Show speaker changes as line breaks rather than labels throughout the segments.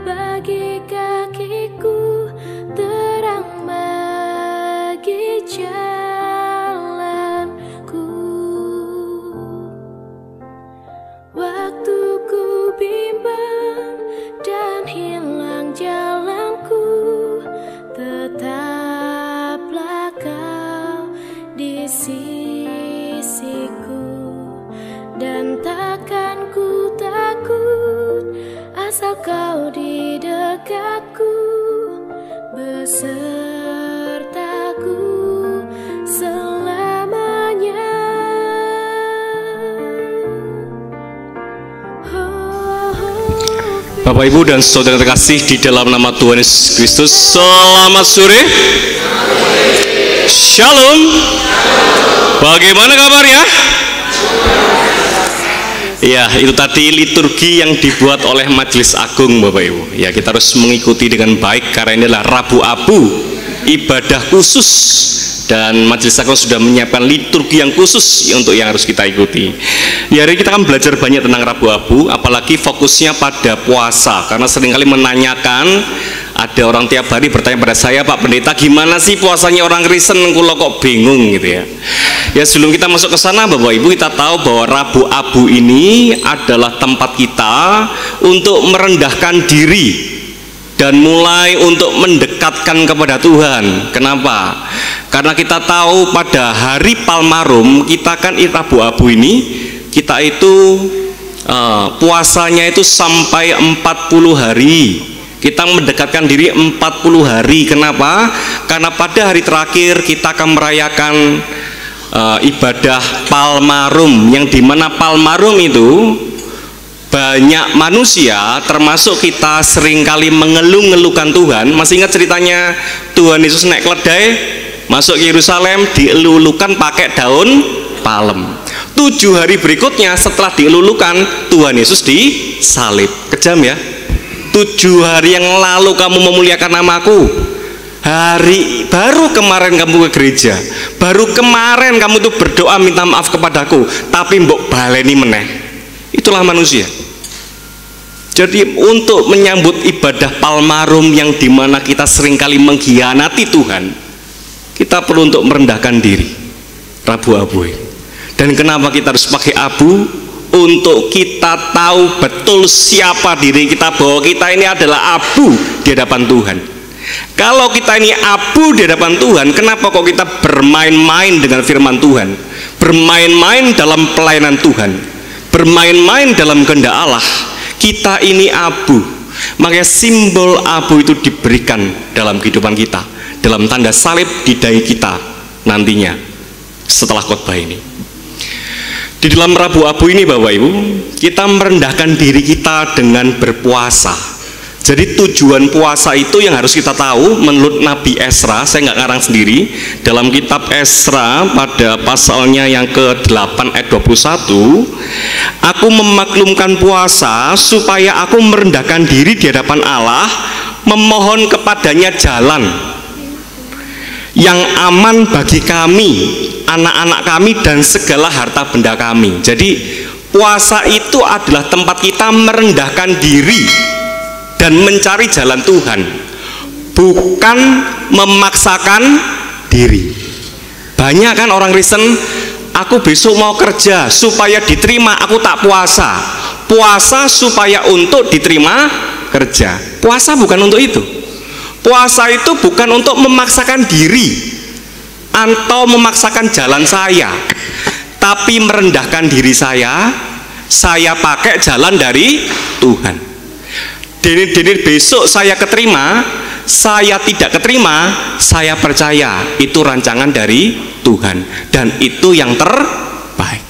bagi kakiku, terang bagi jalanku. Waktu ku bimbang dan hilang jalanku, tetaplah kau di sisiku. Dan takkan ku takut asal kau di dekatku, besertaku selamanya.
Bapak, Ibu, dan saudara terkasih di dalam nama Tuhan Yesus Kristus, selamat sore. Shalom. Bagaimana kabarnya? Ya, itu tadi liturgi yang dibuat oleh Majelis Agung, Bapak Ibu. Ya, kita harus mengikuti dengan baik karena ini adalah Rabu Abu, ibadah khusus, dan Majelis Agung sudah menyiapkan liturgi yang khusus untuk yang harus kita ikuti. Di hari kita akan belajar banyak tentang Rabu Abu, apalagi fokusnya pada puasa, karena seringkali menanyakan, ada orang tiap hari bertanya pada saya, Pak Pendeta, gimana sih puasanya orang Kristen, kulo kok bingung gitu ya. Ya, sebelum kita masuk ke sana, Bapak Ibu, kita tahu bahwa Rabu Abu ini adalah tempat kita untuk merendahkan diri dan mulai untuk mendekatkan kepada Tuhan. Kenapa? Karena kita tahu pada hari Palmarum, kita kan Rabu Abu ini, kita itu puasanya itu sampai 40 hari. Kita mendekatkan diri 40 hari. Kenapa? Karena pada hari terakhir kita akan merayakan ibadah Palmarum, yang dimana Palmarum itu banyak manusia termasuk kita seringkali mengeluh-ngeluhkan Tuhan. Masih ingat ceritanya Tuhan Yesus naik keledai masuk ke Yerusalem, dielulukan pakai daun palem. 7 hari berikutnya setelah dielulukan, Tuhan Yesus disalib. Kejam ya. 7 hari yang lalu kamu memuliakan namaku, hari baru kemarin kamu ke gereja, baru kemarin kamu tuh berdoa minta maaf kepadaku, tapi mbok baleni meneh. Itulah manusia. Jadi untuk menyambut ibadah Palmarum yang dimana kita seringkali mengkhianati Tuhan, kita perlu untuk merendahkan diri. Rabu Abu. Dan kenapa kita harus pakai abu? Untuk kita tahu betul siapa diri kita, bahwa kita ini adalah abu di hadapan Tuhan. Kalau kita ini abu di hadapan Tuhan, kenapa kok kita bermain-main dengan firman Tuhan, bermain-main dalam pelayanan Tuhan, bermain-main dalam kehendak Allah? Kita ini abu, makanya simbol abu itu diberikan dalam kehidupan kita, dalam tanda salib di dahi kita nantinya setelah khotbah ini. Di dalam Rabu Abu ini, Bapak Ibu, kita merendahkan diri kita dengan berpuasa. Jadi tujuan puasa itu yang harus kita tahu menurut Nabi Esra. Saya nggak ngarang sendiri. Dalam kitab Esra pada pasalnya yang ke-8 ayat 21, aku memaklumkan puasa supaya aku merendahkan diri di hadapan Allah, memohon kepadanya jalan yang aman bagi kami, anak-anak kami, dan segala harta benda kami. Jadi puasa itu adalah tempat kita merendahkan diri dan mencari jalan Tuhan, bukan memaksakan diri. Banyak kan orang Kristen, aku besok mau kerja supaya diterima, aku tak puasa. Puasa supaya untuk diterima kerja. Puasa bukan untuk itu. Puasa itu bukan untuk memaksakan diri atau memaksakan jalan saya, tapi merendahkan diri saya pakai jalan dari Tuhan. Dini besok saya keterima, saya tidak keterima, saya percaya itu rancangan dari Tuhan dan itu yang terbaik.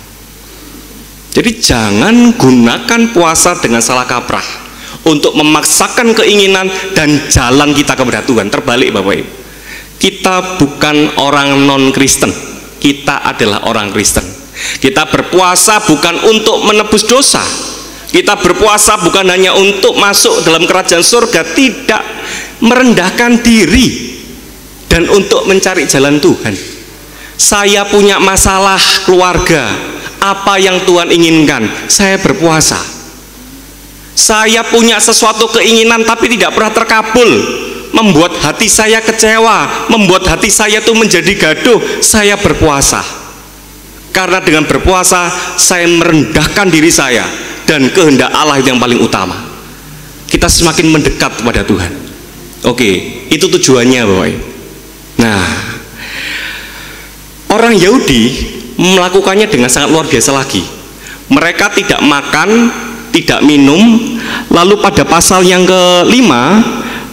Jadi jangan gunakan puasa dengan salah kaprah untuk memaksakan keinginan dan jalan kita kepada Tuhan. Terbalik, Bapak Ibu. Kita bukan orang non-Kristen, kita adalah orang Kristen. Kita berpuasa bukan untuk menebus dosa, kita berpuasa bukan hanya untuk masuk dalam kerajaan surga, tidak, merendahkan diri dan untuk mencari jalan Tuhan. Saya punya masalah keluarga, apa yang Tuhan inginkan? Saya berpuasa. Saya punya sesuatu keinginan tapi tidak pernah terkabul, membuat hati saya kecewa, membuat hati saya tuh menjadi gaduh. Saya berpuasa, karena dengan berpuasa saya merendahkan diri saya, dan kehendak Allah itu yang paling utama. Kita semakin mendekat kepada Tuhan. Oke, itu tujuannya Bapak Ibu. Nah, orang Yahudi melakukannya dengan sangat luar biasa lagi. Mereka tidak makan, tidak minum. Lalu pada pasal yang kelima,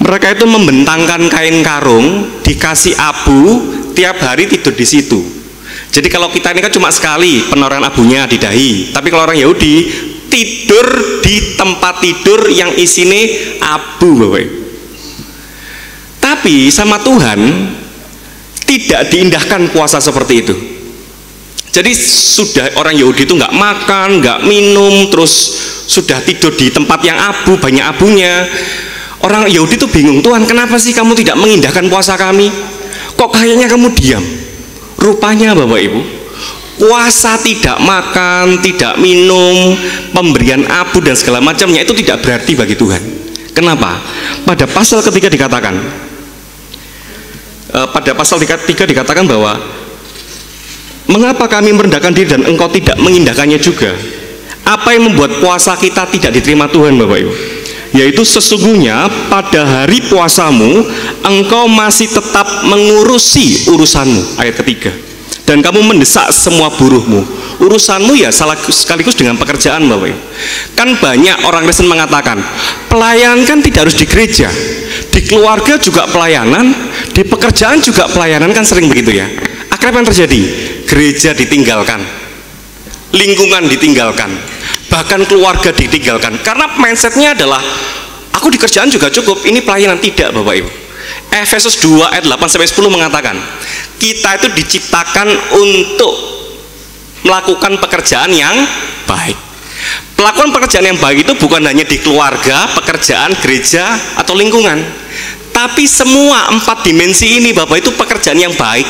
mereka itu membentangkan kain karung, dikasih abu, tiap hari tidur di situ. Jadi kalau kita ini kan cuma sekali penoran abunya di dahi, tapi kalau orang Yahudi tidur di tempat tidur yang isinya abu, Bapak Ibu. Tapi sama Tuhan tidak diindahkan puasa seperti itu. Jadi sudah orang Yahudi itu nggak makan, nggak minum, terus sudah tidur di tempat yang abu, banyak abunya. Orang Yahudi itu bingung, Tuhan kenapa sih kamu tidak mengindahkan puasa kami? Kok kayaknya kamu diam? Rupanya Bapak Ibu, puasa tidak makan, tidak minum, pemberian abu dan segala macamnya itu tidak berarti bagi Tuhan. Kenapa? Pada pasal ketiga dikatakan, dikatakan bahwa mengapa kami merendahkan diri dan engkau tidak mengindahkannya juga? Apa yang membuat puasa kita tidak diterima Tuhan Bapak Ibu? Yaitu sesungguhnya pada hari puasamu engkau masih tetap mengurusi urusanmu. Ayat ketiga. Dan kamu mendesak semua buruhmu. Urusanmu ya sekaligus dengan pekerjaan Bapak Ibu. Kan banyak orang Kristen mengatakan pelayanan kan tidak harus di gereja, di keluarga juga pelayanan, di pekerjaan juga pelayanan, kan sering begitu ya. Akhirnya apa yang terjadi? Gereja ditinggalkan, lingkungan ditinggalkan, bahkan keluarga ditinggalkan, karena mindsetnya adalah aku di kerjaan juga cukup, ini pelayanan. Tidak Bapak Ibu. Efesus 2 ayat 8-10 mengatakan kita itu diciptakan untuk melakukan pekerjaan yang baik. Melakukan pekerjaan yang baik itu bukan hanya di keluarga, pekerjaan, gereja, atau lingkungan, tapi semua 4 dimensi ini Bapak itu pekerjaan yang baik.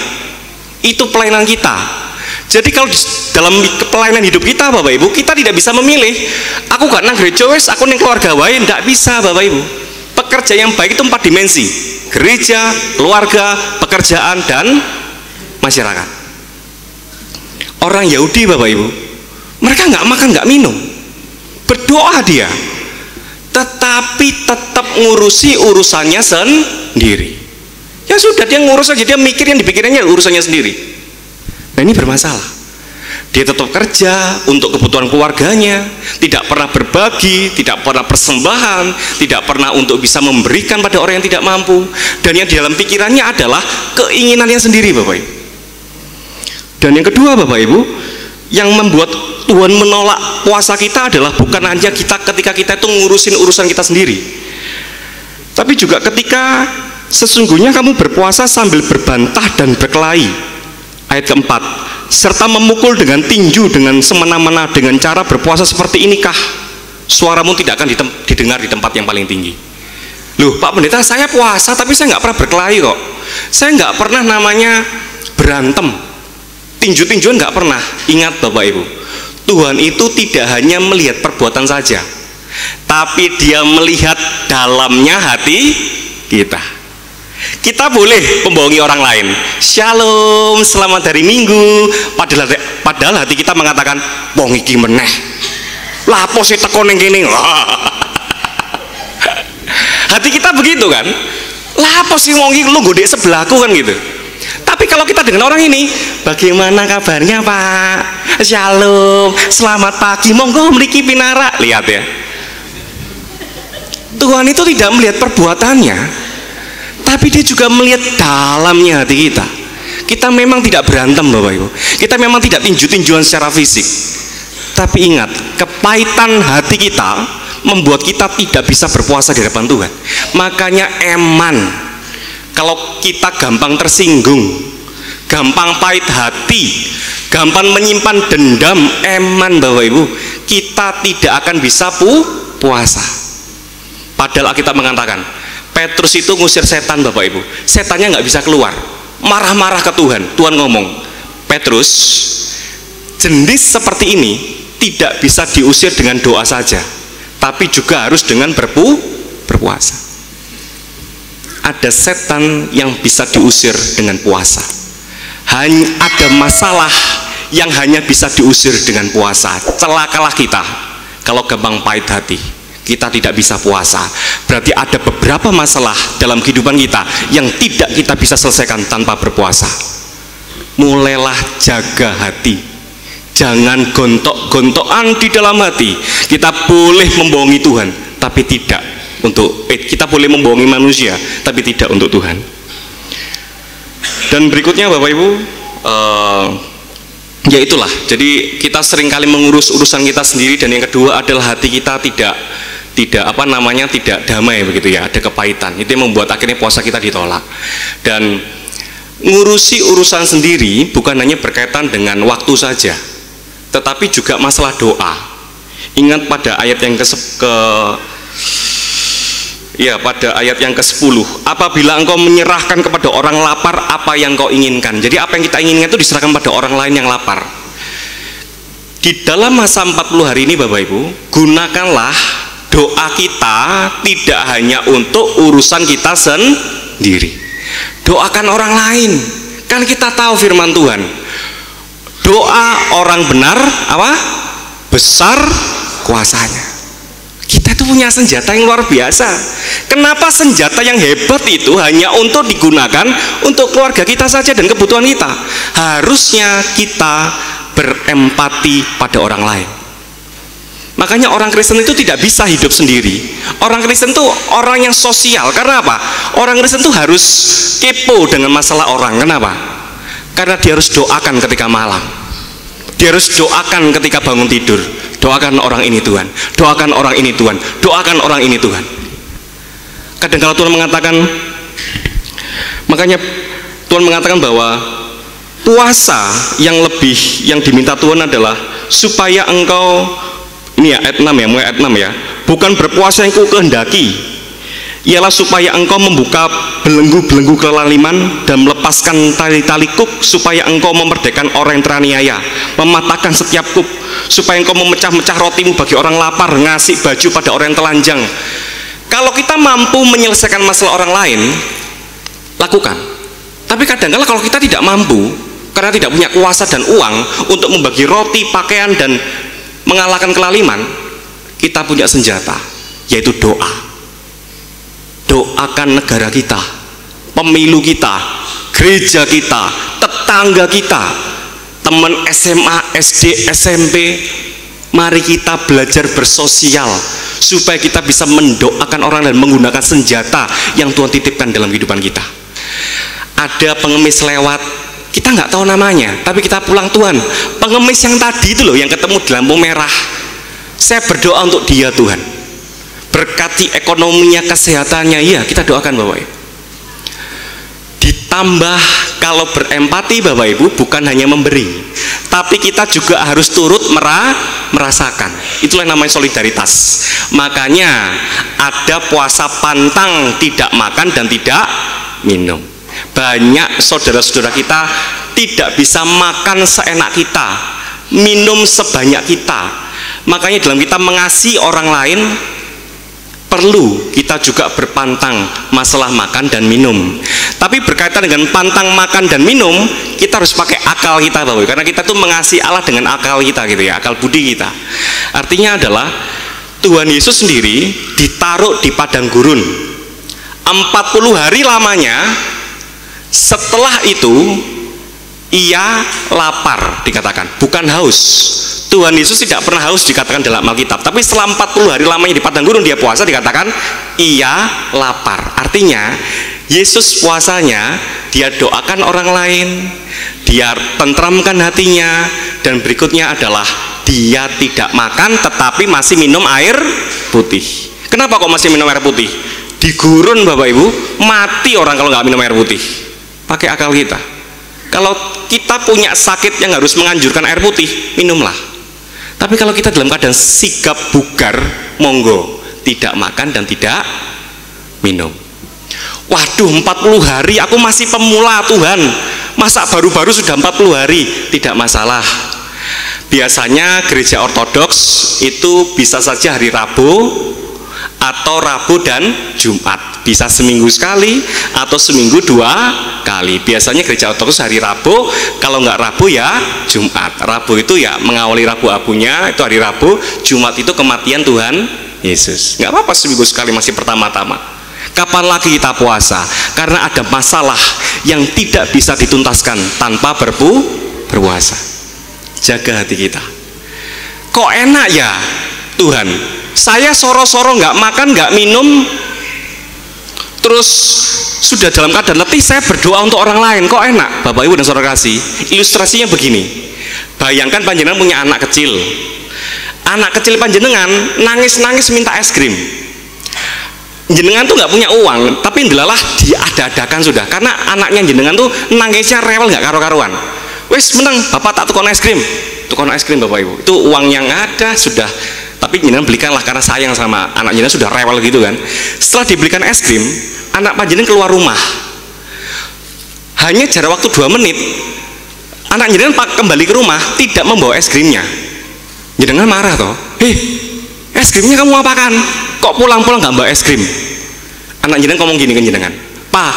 Itu pelayanan kita. Jadi kalau dalam pelayanan hidup kita Bapak Ibu, kita tidak bisa memilih, aku gak nang gereja wes, aku nang keluarga wae. Tidak bisa Bapak Ibu. Pekerjaan yang baik itu 4 dimensi: gereja, keluarga, pekerjaan, dan masyarakat. Orang Yahudi Bapak Ibu, mereka nggak makan, nggak minum, berdoa dia, tetapi tetap ngurusi urusannya sendiri. Ya sudah, dia ngurus aja, dia mikir yang dipikirannya urusannya sendiri. Nah ini bermasalah. Dia tetap kerja untuk kebutuhan keluarganya, tidak pernah berbagi, tidak pernah persembahan, tidak pernah untuk bisa memberikan pada orang yang tidak mampu. Dan yang di dalam pikirannya adalah keinginannya sendiri Bapak Ibu. Dan yang kedua Bapak Ibu, yang membuat Tuhan menolak puasa kita adalah bukan hanya ketika kita itu ngurusin urusan kita sendiri, tapi juga ketika sesungguhnya kamu berpuasa sambil berbantah dan berkelahi. Ayat keempat, serta memukul dengan tinju dengan semena-mena, dengan cara berpuasa seperti inikah suaramu tidak akan didengar di tempat yang paling tinggi. Loh Pak Pendeta, saya puasa tapi saya nggak pernah berkelahi kok, saya nggak pernah namanya berantem, tinju-tinjuan nggak pernah. Ingat Bapak Ibu, Tuhan itu tidak hanya melihat perbuatan saja, tapi Dia melihat dalamnya hati kita. Kita boleh membohongi orang lain, shalom, selamat hari Minggu, padahal hati kita mengatakan wong iki meneh lapo sih teko ning kene. Hati kita begitu kan, lapo sih wong iki lu nggodek sebelahku kan gitu. Tapi kalau kita dengan orang ini, bagaimana kabarnya Pak, shalom, selamat pagi, monggo mriki pinara. Lihat ya, Tuhan itu tidak melihat perbuatannya, tapi Dia juga melihat dalamnya hati kita. Kita memang tidak berantem Bapak Ibu, kita memang tidak tinju-tinjuan secara fisik, tapi ingat, kepahitan hati kita membuat kita tidak bisa berpuasa di hadapan Tuhan. Makanya eman, kalau kita gampang tersinggung, gampang pahit hati, gampang menyimpan dendam, eman Bapak Ibu, kita tidak akan bisa puasa. Padahal kita mengatakan Petrus itu ngusir setan Bapak Ibu, setannya nggak bisa keluar, marah-marah ke Tuhan. Tuhan ngomong, Petrus, jenis seperti ini tidak bisa diusir dengan doa saja, tapi juga harus dengan berpuasa. Ada setan yang bisa diusir dengan puasa. Hanya ada masalah yang hanya bisa diusir dengan puasa. Celakalah kita kalau gampang pahit hati, kita tidak bisa puasa. Berarti ada beberapa masalah dalam kehidupan kita yang tidak kita bisa selesaikan tanpa berpuasa. Mulailah jaga hati, jangan gontok-gontokan di dalam hati. Kita boleh membohongi Tuhan, tapi tidak untuk kita boleh membohongi manusia, tapi tidak untuk Tuhan. Dan berikutnya Bapak Ibu, ya itulah. Jadi kita seringkali mengurus urusan kita sendiri, dan yang kedua adalah hati kita tidak damai begitu ya, ada kepahitan. Itu yang membuat akhirnya puasa kita ditolak. Dan ngurusi urusan sendiri bukan hanya berkaitan dengan waktu saja, tetapi juga masalah doa. Ingat pada ayat yang pada ayat yang ke-10, apabila engkau menyerahkan kepada orang lapar apa yang kau inginkan. Jadi apa yang kita inginkan itu diserahkan pada orang lain yang lapar. Di dalam masa 40 hari ini Bapak Ibu, gunakanlah doa kita tidak hanya untuk urusan kita sendiri. Doakan orang lain. Kan kita tahu firman Tuhan, doa orang benar besar kuasanya. Kita itu punya senjata yang luar biasa. Kenapa senjata yang hebat itu hanya untuk digunakan untuk keluarga kita saja dan kebutuhan kita? Harusnya kita berempati pada orang lain. Makanya orang Kristen itu tidak bisa hidup sendiri. Orang Kristen itu orang yang sosial. Karena apa? Orang Kristen itu harus kepo dengan masalah orang. Kenapa? Karena dia harus doakan ketika malam, dia harus doakan ketika bangun tidur. Doakan orang ini Tuhan, doakan orang ini Tuhan, doakan orang ini Tuhan. Kadang kalau Tuhan mengatakan, makanya Tuhan mengatakan bahwa puasa yang diminta Tuhan adalah supaya engkau, ini ya ayat 6 ya, mulai ayat 6 ya, bukan berpuasa yang ku kehendaki, ialah supaya engkau membuka belenggu-belenggu kelaliman dan melepaskan tali-tali kuk, supaya engkau memerdekakan orang yang teraniaya, mematahkan setiap kuk, supaya engkau memecah-mecah rotimu bagi orang lapar, ngasih baju pada orang yang telanjang. Kalau kita mampu menyelesaikan masalah orang lain, lakukan. Tapi kadang-kadang kalau kita tidak mampu, karena tidak punya kuasa dan uang untuk membagi roti, pakaian, dan mengalahkan kelaliman, kita punya senjata, yaitu doa. Doakan negara kita, pemilu kita, gereja kita, tetangga kita, teman SMA, SD, SMP. Mari kita belajar bersosial supaya kita bisa mendoakan orang dan menggunakan senjata yang Tuhan titipkan dalam kehidupan kita. Ada pengemis lewat, kita nggak tahu namanya, tapi kita pulang, Tuhan, pengemis yang tadi itu loh, yang ketemu di lampu merah, saya berdoa untuk dia Tuhan, berkati ekonominya, kesehatannya. Iya, kita doakan Bapak Ibu. Ditambah kalau berempati Bapak Ibu, bukan hanya memberi, tapi kita juga harus turut merasakan. Itulah yang namanya solidaritas. Makanya ada puasa pantang, tidak makan dan tidak minum. Banyak saudara-saudara kita tidak bisa makan seenak kita, minum sebanyak kita. Makanya dalam kita mengasihi orang lain, perlu kita juga berpantang masalah makan dan minum. Tapi berkaitan dengan pantang makan dan minum, kita harus pakai akal kita Bapak, karena kita tuh mengasihi Allah dengan akal kita gitu ya, akal budi kita. Artinya adalah Tuhan Yesus sendiri ditaruh di padang gurun 40 hari lamanya. Setelah itu ia lapar, dikatakan, bukan haus. Tuhan Yesus tidak pernah haus dikatakan dalam Alkitab, tapi setelah 40 hari lamanya di padang gurun dia puasa, dikatakan ia lapar. Artinya Yesus puasanya, dia doakan orang lain, dia tentramkan hatinya, dan berikutnya adalah dia tidak makan tetapi masih minum air putih. Kenapa kok masih minum air putih? Di gurun Bapak Ibu, mati orang kalau nggak minum air putih. Pakai akal kita. Kalau kita punya sakit yang harus menganjurkan air putih, minumlah. Tapi kalau kita dalam keadaan sigap bugar, monggo, tidak makan dan tidak minum. Waduh, 40 hari aku masih pemula Tuhan, masa baru-baru sudah 40 hari? Tidak masalah. Biasanya gereja ortodoks itu bisa saja hari Rabu atau Rabu dan Jumat, bisa seminggu sekali atau seminggu 2 kali. Biasanya gereja ortodoks hari Rabu, kalau nggak Rabu ya Jumat. Rabu itu ya mengawali Rabu Abunya, itu hari Rabu. Jumat itu kematian Tuhan Yesus. Nggak apa-apa seminggu sekali, masih pertama-tama. Kapan lagi kita puasa? Karena ada masalah yang tidak bisa dituntaskan tanpa berpuasa. Jaga hati kita. Kok enak ya Tuhan, saya soro-soro nggak makan nggak minum, terus sudah dalam keadaan letih saya berdoa untuk orang lain, kok enak? Bapak Ibu dan saudara kasih, ilustrasinya begini. Bayangkan panjenengan punya anak kecil panjenengan nangis-nangis minta es krim. Jenengan tuh nggak punya uang, tapi ndelalah diada-adakan sudah, karena anaknya jenengan tuh nangisnya rewel nggak karu-karuan. Wes menang, bapak tak tukon es krim Bapak Ibu, itu uang yang ada sudah, tapi jenengan belikanlah karena sayang sama anak jenengan, sudah rewel gitu kan. Setelah dibelikan es krim, anak panjenengan keluar rumah, hanya jarak waktu 2 menit, anak jenengan kembali ke rumah tidak membawa es krimnya. Jenengan marah toh, es krimnya kamu apakan? Kok pulang-pulang nggak bawa es krim? Anak jenengan ngomong gini kan jenengan, Pak,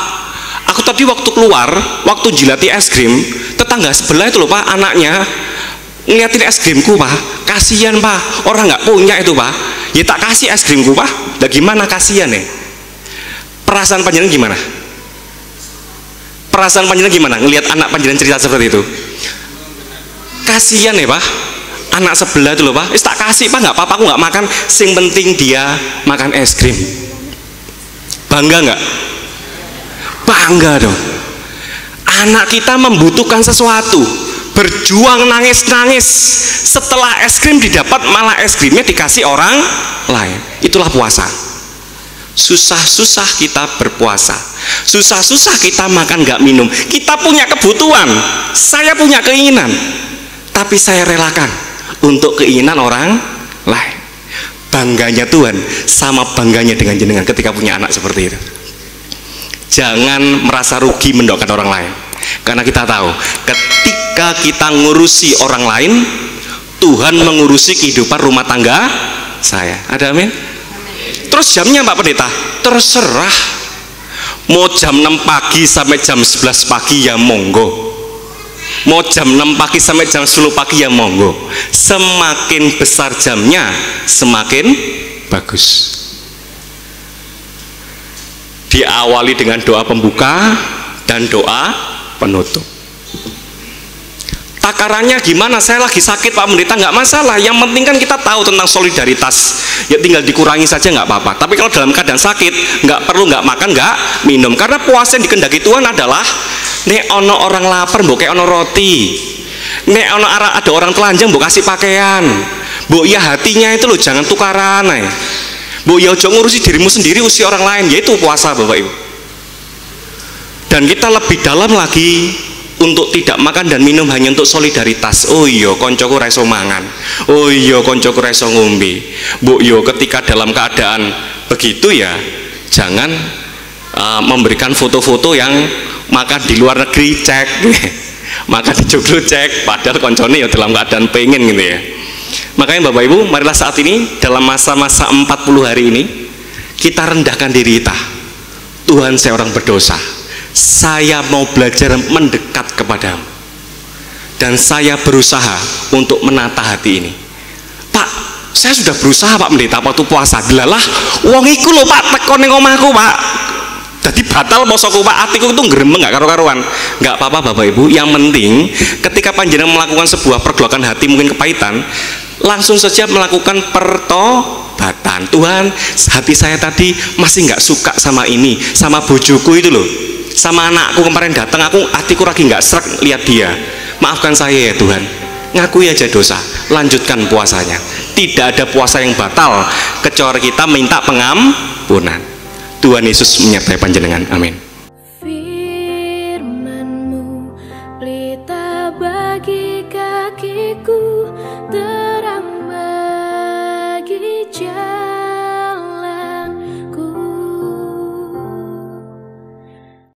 aku tadi waktu keluar, waktu jilati es krim, tetangga sebelah itu loh Pak, anaknya ngeliatin es krimku Pak, kasihan Pak, orang nggak punya itu Pak, ya tak kasih es krimku Pak. Lah gimana, kasihan ya? Perasaan panjenengan gimana? Perasaan panjenengan gimana ngelihat anak panjenengan cerita seperti itu? Kasihan ya Pak, anak sebelah itu loh Pak, tak kasih Pak, nggak apa-apa, aku nggak makan, sing penting dia makan es krim. Bangga nggak? Bangga dong. Anak kita membutuhkan sesuatu, berjuang nangis-nangis, setelah es krim didapat malah es krimnya dikasih orang lain. Itulah puasa. Susah-susah kita berpuasa, susah-susah kita makan nggak minum. Kita punya kebutuhan, saya punya keinginan, tapi saya relakan untuk keinginan orang lain. Bangganya Tuhan sama bangganya dengan jenengan ketika punya anak seperti itu. Jangan merasa rugi mendoakan orang lain, karena kita tahu ketika kita ngurusi orang lain, Tuhan mengurusi kehidupan rumah tangga saya. Ada amin? Terus jamnya Pak Pendeta terserah, mau jam 6 pagi sampai jam 11 pagi ya monggo, mau jam 6 pagi sampai jam 10 pagi ya monggo. Semakin besar jamnya semakin bagus. Diawali dengan doa pembuka dan doa penutup. Takarannya gimana? Saya lagi sakit Pak Pendeta, nggak masalah, yang penting kan kita tahu tentang solidaritas, ya tinggal dikurangi saja nggak apa-apa. Tapi kalau dalam keadaan sakit nggak perlu nggak makan nggak minum, karena puasa yang dikendaki Tuhan adalah nek ono orang lapar mbok kayak ono roti, nek ono ada orang telanjang mbok kasih pakaian, mbok ya hatinya itu loh, jangan tukaran ya. Bu ya ojo ngurusi dirimu sendiri, usi orang lain, yaitu puasa Bapak Ibu. Dan kita lebih dalam lagi untuk tidak makan dan minum hanya untuk solidaritas. Oh iya koncoku reso mangan, oh iya koncoku reso ngombe. Bu yo ketika dalam keadaan begitu ya jangan memberikan foto-foto yang makan di luar negeri cek makan di Joglo cek, padahal koncone ya dalam keadaan pengen gitu ya. Makanya Bapak Ibu, marilah saat ini dalam masa-masa 40 hari ini kita rendahkan diri kita. Tuhan, saya orang berdosa, saya mau belajar mendekat kepadamu, dan saya berusaha untuk menata hati ini. Pak, saya sudah berusaha Pak Pendeta waktu puasa, delalah wong iku lho Pak teko ning omahku Pak, jadi batal posoku Pak, hatiku itu ngeremeng gak karu-karuan. Gak apa-apa Bapak Ibu, yang penting ketika panjenengan melakukan sebuah pergolakan hati mungkin kepahitan, langsung saja melakukan pertobatan. Tuhan, hati saya tadi masih nggak suka sama ini, sama bojoku itu loh, sama anakku kemarin datang, hatiku lagi nggak serak lihat dia. Maafkan saya ya Tuhan, ngakui aja dosa, lanjutkan puasanya. Tidak ada puasa yang batal kecuali kita minta pengampunan. Tuhan Yesus menyertai panjenengan, amin.
Firman-Mu pelita bagi kakiku.